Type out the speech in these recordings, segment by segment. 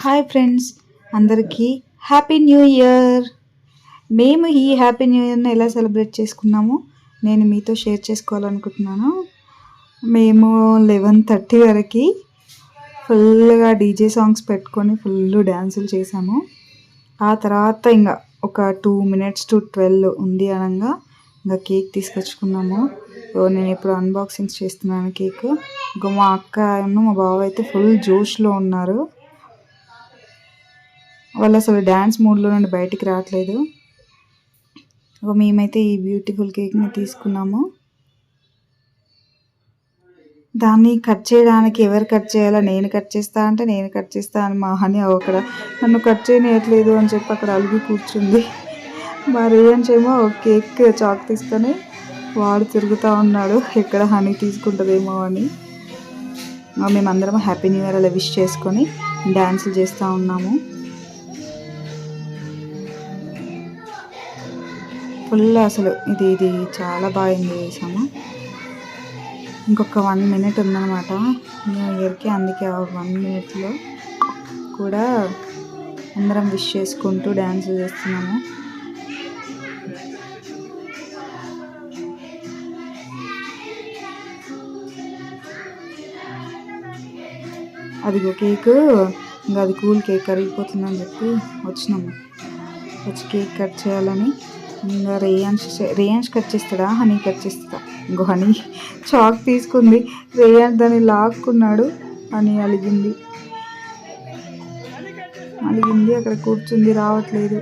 Hi friends, అందరికీ happy new year. మేము ఈ హ్యాపీ న్యూ ఇయర్ని ఎలా సెలబ్రేట్ చేసుకున్నామో నేను మీతో షేర్ చేసుకోవాలనుకుంటున్నాను. మేము 11:30 వరకు ఫుల్గా డీజే సాంగ్స్ పెట్టుకొని ఫుల్ డ్యాన్సులు చేసాము. ఆ తర్వాత ఇంకా ఒక 2 minutes to 12 ఉంది అనగా ఇంకా కేక్ తీసుకొచ్చుకున్నాము. నేను ఇప్పుడు అన్బాక్సింగ్స్ చేస్తున్నాను కేక్. ఇంకా మా అక్క మా బావ అయితే ఫుల్ జోష్లో ఉన్నారు. వాళ్ళు అసలు డ్యాన్స్ మూడ్లో నుండి బయటికి రావట్లేదు. మేమైతే ఈ బ్యూటిఫుల్ కేక్ని తీసుకున్నాము. దాన్ని కట్ చేయడానికి ఎవరు కట్ చేయాలో నేను కట్ చేస్తా అంటే నేను కట్ చేస్తా అని మా హనీ అక్కడ నన్ను కట్ చేయనియట్లేదు అని చెప్పి అక్కడ అలిగి కూర్చుంది. మరి ఏం చేయమో కేక్ చాక్ తీసుకొని వాడు తిరుగుతూ ఉన్నాడు ఎక్కడ హనీ తీసుకుంటుందేమో అని. మేమందరం హ్యాపీ న్యూ ఇయర్ అలా విష్ చేసుకొని డ్యాన్సులు చేస్తూ ఉన్నాము. ఫుల్ అసలు ఇది చాలా బాగా ఎంజాయ్ చేసాము. ఇంకొక 1 minute ఉందన్నమాట న్యూ ఇయర్కి. అందుకే ఆ 1 minuteలో కూడా అందరం విష్ చేసుకుంటూ డ్యాన్స్ చేస్తున్నాము. అదిగో కేక్, ఇంకా అది కూల్ కేక్ కరిగిపోతుందని చెప్పి వచ్చినాము. వచ్చి కేక్ కట్ చేయాలని ఇంకా రేయాన్స్ కట్ చేస్తాడా, హనీ కట్ చేస్తాడా? ఇంకో హనీ చాక్ తీసుకుంది, రేయాన్స్ దాన్ని లాక్కున్నాడు. హనీ అలిగింది అక్కడ కూర్చుంది, రావట్లేదు.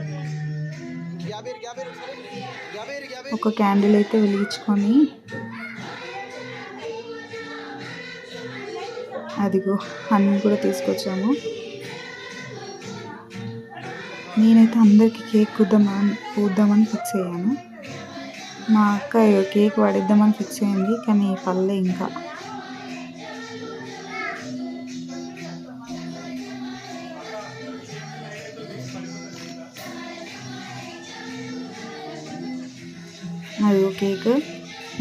ఒక క్యాండిల్ అయితే వెలిగించుకొని అదిగో హనీ కూడా తీసుకొచ్చాము. నేనైతే అందరికీ కేక్ పూద్దామని ఫిక్స్ అయ్యాను. మా అక్క కేక్ వాడిద్దామని ఫిక్స్ అయింది, కానీ పల్లె ఇంకా. అదిగో కేక్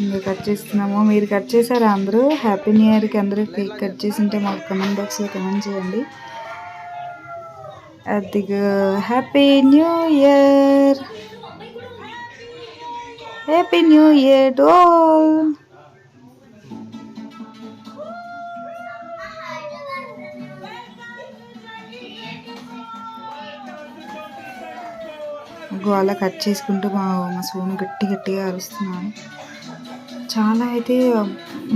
ఇంకా కట్ చేస్తున్నాము. మీరు కట్ చేశారా అందరూ? హ్యాపీ న్యూ ఇయర్కి అందరూ కేక్ కట్ చేసి ఉంటే మాకు కమెంట్ బాక్స్లో కమెంట్ చేయండి. అదిగో happy new year, happy new year to all. అలా కట్ చేసుకుంటూ మా సోను గట్టిగా అరుస్తున్నాను. చాలా అయితే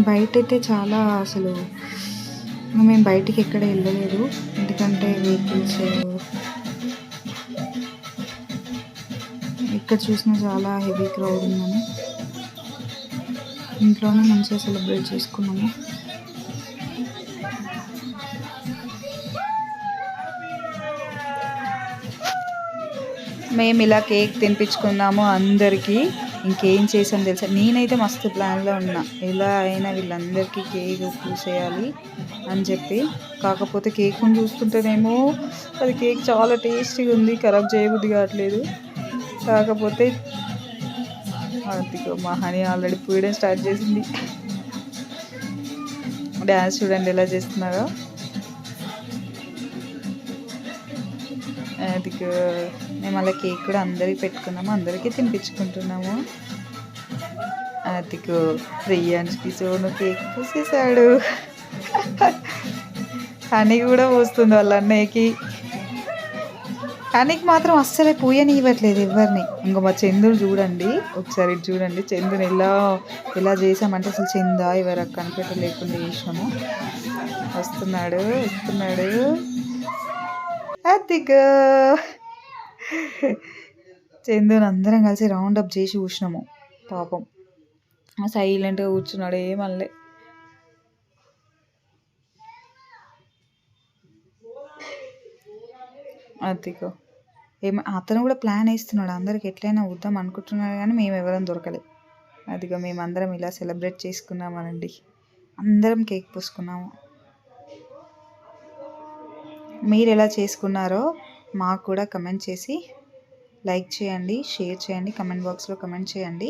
బయట అయితే చాలా అసలు మేము బయటికి ఎక్కడ వెళ్ళలేదు, ఎందుకంటే వెహికల్స్ ఎక్కడ చూసినా చాలా హెవీ క్రౌడ్ ఉందని ఇంట్లోనే మంచిగా సెలబ్రేట్ చేసుకున్నాము. మేము ఇలా కేక్ తినిపించుకున్నాము అందరికీ. ఇంకేం చేసాం తెలుసా, నేనైతే మస్తు ప్లాన్లో ఉన్నా, ఎలా అయినా వీళ్ళందరికీ కేక్ పూసేయాలి అని చెప్పి. కాకపోతే కేక్ని చూస్తుంటేనేమో అది కేక్ చాలా టేస్టీగా ఉంది, ఖరాబ్ చేయబుద్ధి కావట్లేదు. కాకపోతే అదిగో మా హనీ ఆల్రెడీ పూయడం స్టార్ట్ చేసింది. డ్యాన్స్ చూడండి ఎలా చేస్తున్నారో. అదిగో మేము అలా కేక్ కూడా అందరికి పెట్టుకున్నాము, అందరికీ తినిపించుకుంటున్నాము. అదిగో రియాన్స్కి సోను కేక్ పూసేసాడు. హనీ కూడా పూస్తుంది వాళ్ళ అన్నయ్యకి. హనీకి మాత్రం అస్సలే పూయనివ్వట్లేదు ఎవరిని. ఇంకో మా చందుని చూడండి, ఒకసారి చూడండి చందుని ఎలా చేసామంటే అసలు చందా ఎవరు కనిపెట్టలేకుండా చేసాము. వస్తున్నాడు. అదిగో చందుని అందరం కలిసి రౌండ్ అప్ చేసి కూర్చున్నాము. పాపం సైలెంట్గా కూర్చున్నాడు, ఏమనలే. అదిగో అతను కూడా ప్లాన్ వేస్తున్నాడు, అందరికి ఎట్లయినా వద్దాం అనుకుంటున్నాడు, కానీ మేము ఎవరం దొరకలేదు. అదిగో మేమందరం ఇలా సెలబ్రేట్ చేసుకున్నామనండి, అందరం కేక్ పూసుకున్నాము. మీరు ఎలా చేసుకున్నారో మాకు కూడా కమెంట్ చేసి లైక్ చేయండి, షేర్ చేయండి, కమెంట్ బాక్స్లో కమెంట్ చేయండి.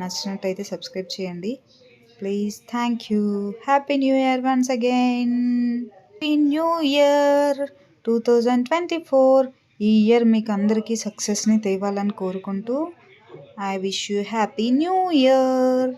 నచ్చినట్టయితే సబ్స్క్రైబ్ చేయండి please. Thank you. Happy new year once again. Happy new year. 2024 ఈ ఇయర్ మీకు అందరికీ సక్సెస్ని తేవాలని కోరుకుంటూ I wish you happy new year.